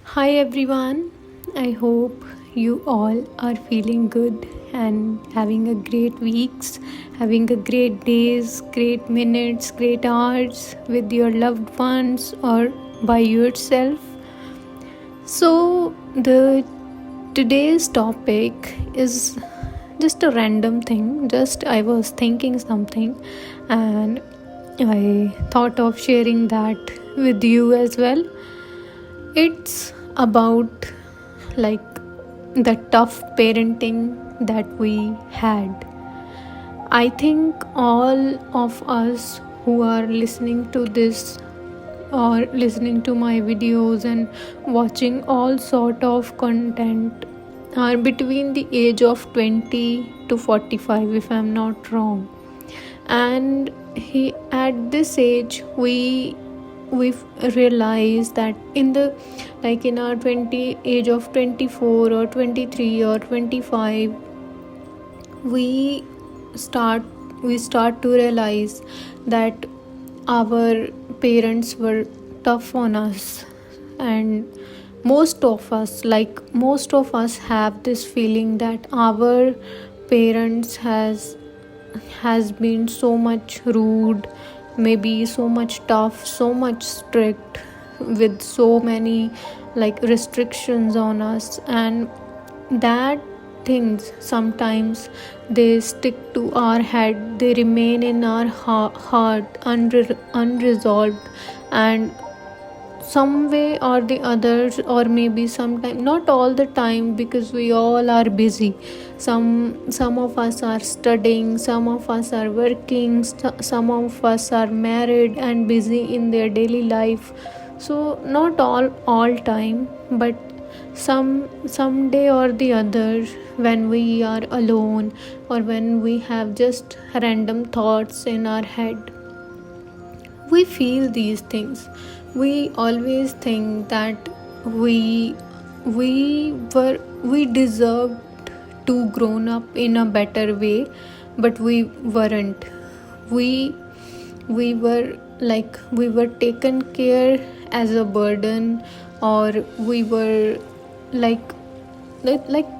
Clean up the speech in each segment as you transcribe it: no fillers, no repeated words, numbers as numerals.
Hi everyone, I hope you all are feeling good and having a great weeks, having a great days, great minutes, great hours with your loved ones or by yourself. So the today's topic is just a random thing. Just I was thinking something and I thought of sharing that with you as well. It's about like the tough parenting that we had. I think all of us who are listening to this or listening to my videos and watching all sort of content are between the age of 20 to 45, if I'm not wrong. And at this age we've realized that in our 20 age of 24 or 23 or 25, we start we start to realize that our parents were tough on us. And most of us have this feeling that our parents has been so much rude, maybe so much tough, so much strict, with so many restrictions on us. And that things sometimes they stick to our head, they remain in our heart unresolved. And some way or the others, or maybe sometime, not all the time, because we all are busy. Some of us are studying, some of us are working, some of us are married and busy in their daily life. So not all time, but some day or the other, when we are alone or when we have just random thoughts in our head, we feel these things. We always think that we we deserved to grown up in a better way, but we weren't. We we were like we were taken care as a burden, or we were like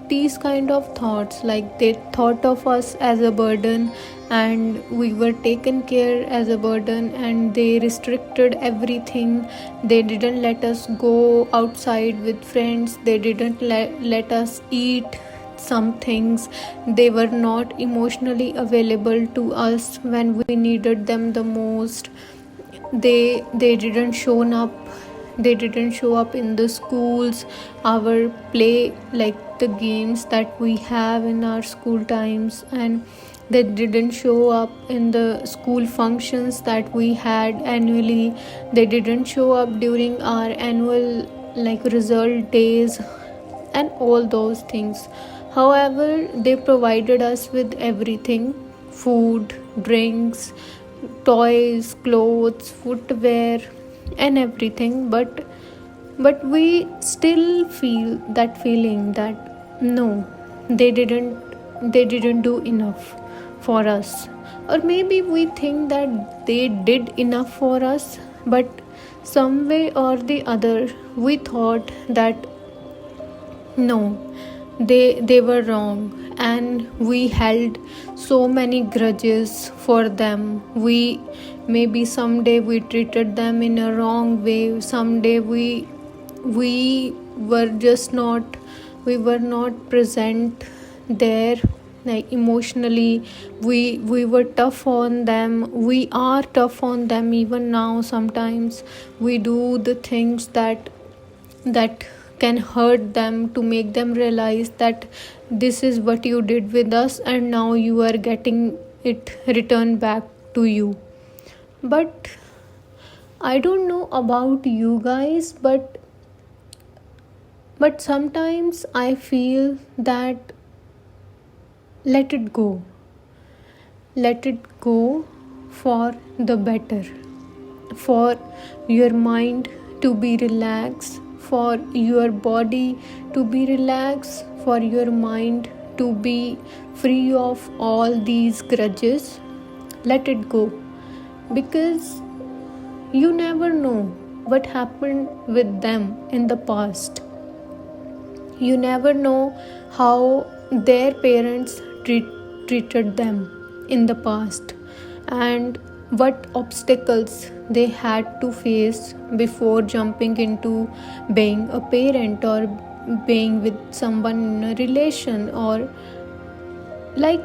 these kind of thoughts, like they thought of us as a burden, and we were taken care as a burden, and they restricted everything. They didn't let us go outside with friends, they didn't let us eat some things. They were not emotionally available to us when we needed them the most. They didn't show up in the schools, our play, like the games that we have in our school times. And they didn't show up in the school functions that we had annually. They didn't show up during our annual result days and all those things. However, they provided us with everything: food, drinks, toys, clothes, footwear, and everything. But we still feel that feeling that no, they didn't do enough for us. Or maybe we think that they did enough for us, but some way or the other we thought that no, they were wrong, and we held so many grudges for them. We maybe someday we treated them in a wrong way, someday we were just not we were not present there, like emotionally. We were tough on them, we are tough on them even now. Sometimes we do the things that can hurt them, to make them realize that this is what you did with us, and now you are getting it returned back to you. But I don't know about you guys, but sometimes I feel that let it go. Let it go for the better, for your mind to be relaxed, for your body to be relaxed, for your mind to be free of all these grudges. Let it go, because you never know. what happened with them in the past. You never know how their parents treated them in the past, and what obstacles they had to face before jumping into being a parent or being with someone in a relation. Or like,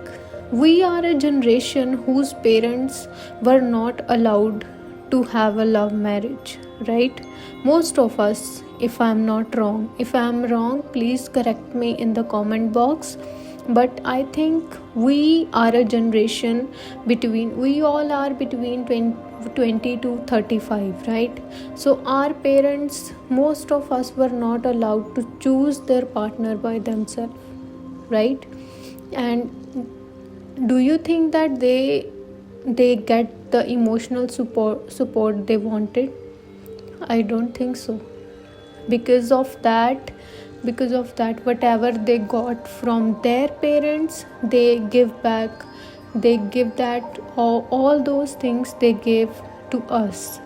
we are a generation whose parents were not allowed to have a love marriage, right? Most of us, if I'm not wrong, if I'm wrong, please correct me in the comment box. But I think we are a generation between, we all are between 20 to 35, right? So our parents, most of us were not allowed to choose their partner by themselves, right? And do you think that they get the emotional support they wanted? I don't think so. Because of that whatever they got from their parents, they give back. They give that, all those things they gave to us.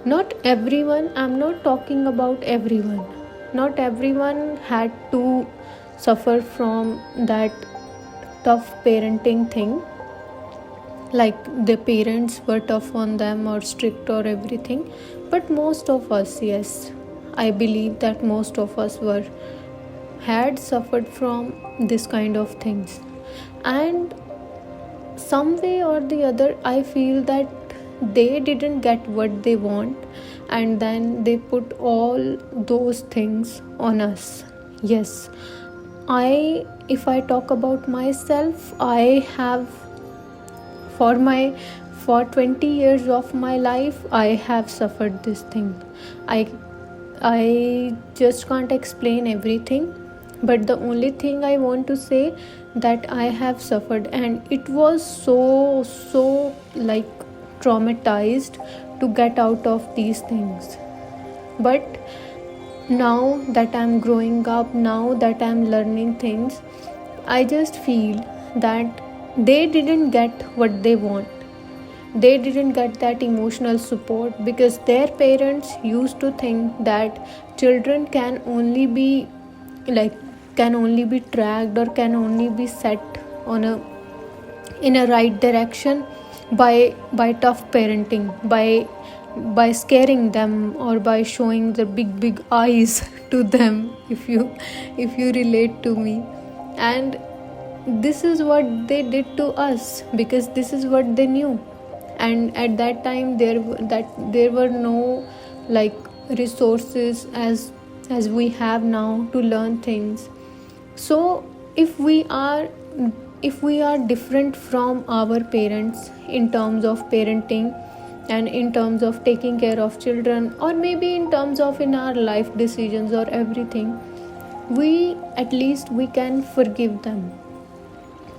Not everyone, I'm not talking about everyone. Not everyone had to suffer from that tough parenting thing, like the parents were tough on them or strict or everything. But most of us, yes, I believe that most of us were had suffered from this kind of things. And some way or the other, I feel that they didn't get what they want, and then they put all those things on us. Yes, if I talk about myself, I have, for 20 years of my life, I have suffered this thing. I just can't explain everything, but the only thing I want to say, that I have suffered, and it was so like traumatized to get out of these things. But now that I'm growing up, now that I'm learning things, I just feel that they didn't get what they want. They didn't get that emotional support because their parents used to think that children can only be tracked or can only be set on a in a right direction by tough parenting, by scaring them, or by showing the big eyes to them, if you relate to me. And this is what they did to us because this is what they knew. And at that time there were no like resources as we have now to learn things. So if we are different from our parents in terms of parenting and in terms of taking care of children, or maybe in terms of in our life decisions or everything, we can forgive them.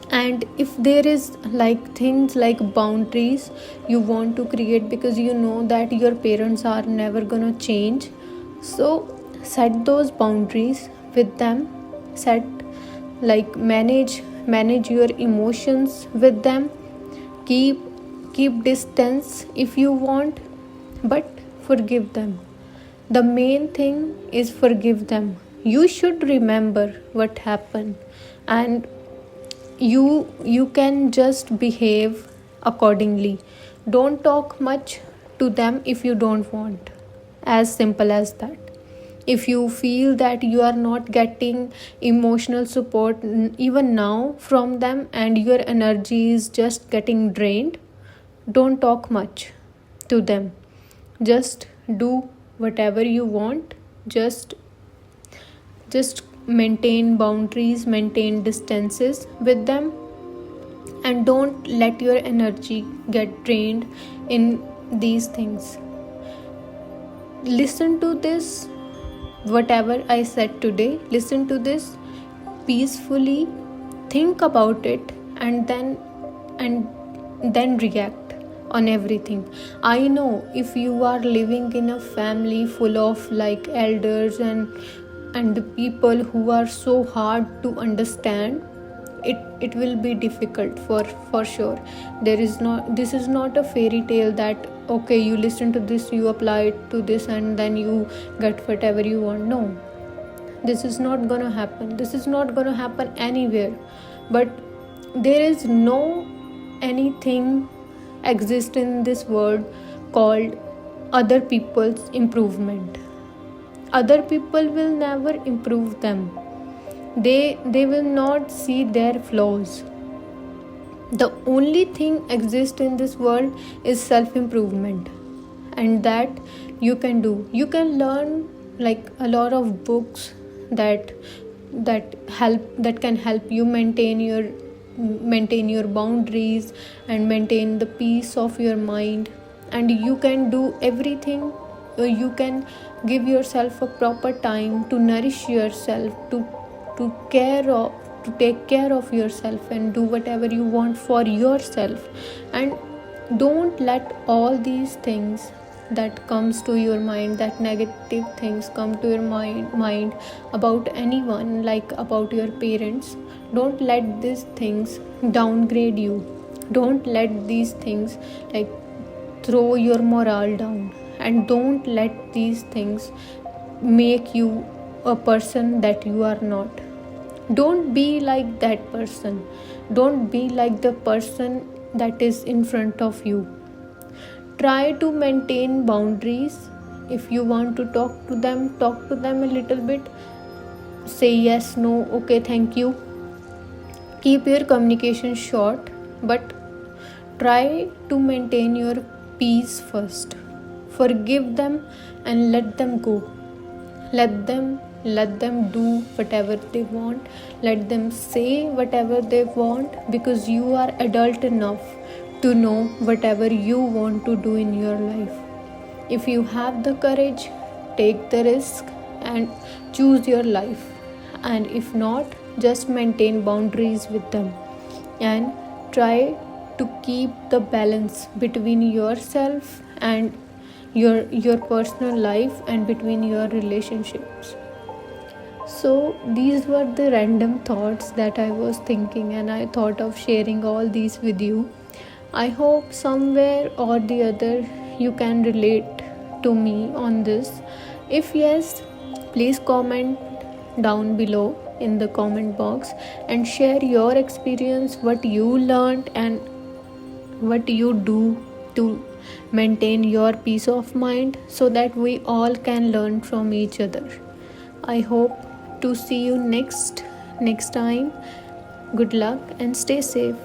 And if there is like things like boundaries you want to create because you know that your parents are never gonna change, so set those boundaries with them. Set like manage your emotions with them. Keep distance if you want, but forgive them. The main thing is forgive them. You should remember what happened, and you can just behave accordingly. Don't talk much to them if you don't want. As simple as that. If you feel that you are not getting emotional support even now from them and your energy is just getting drained, don't talk much to them. Just do whatever you want. Just maintain boundaries, maintain distances with them, and don't let your energy get drained in these things. Listen to this, whatever I said today, listen to this peacefully, think about it, and then react on everything. I know if you are living in a family full of like elders and the people who are so hard to understand, it will be difficult for sure. This is not a fairy tale that okay, you listen to this, you apply it to this, and then you get whatever you want. No, this is not gonna happen. This is not gonna happen anywhere. But there is no anything exist in this world called other people's improvement. Other people will never improve them. They will not see their flaws. The only thing exists in this world is self improvement, and that you can do. You can learn like a lot of books that that can help you maintain your boundaries and maintain the peace of your mind. And you can do everything. You can give yourself a proper time to nourish yourself, to care of to take care of yourself, and do whatever you want for yourself. And don't let all these things that comes to your mind, that negative things come to your mind about anyone, like about your parents. Don't let these things downgrade you. Don't let these things like throw your morale down. And don't let these things make you a person that you are not. Don't be like that person. Don't be like the person that is in front of you. Try to maintain boundaries. If you want to talk to them a little bit. Say yes, no, okay, thank you. Keep your communication short, but try to maintain your peace first. Forgive them and let them go. Let them do whatever they want. Let them say whatever they want, because you are adult enough to know whatever you want to do in your life. If you have the courage, take the risk and choose your life. And if not, just maintain boundaries with them and try to keep the balance between yourself and your personal life and between your relationships. So these were the random thoughts that I was thinking, and I thought of sharing all these with you. I hope somewhere or the other you can relate to me on this. If yes, please comment down below in the comment box and share your experience, what you learned and what you do to maintain your peace of mind, so that we all can learn from each other. I hope to see you next time. Good luck and stay safe.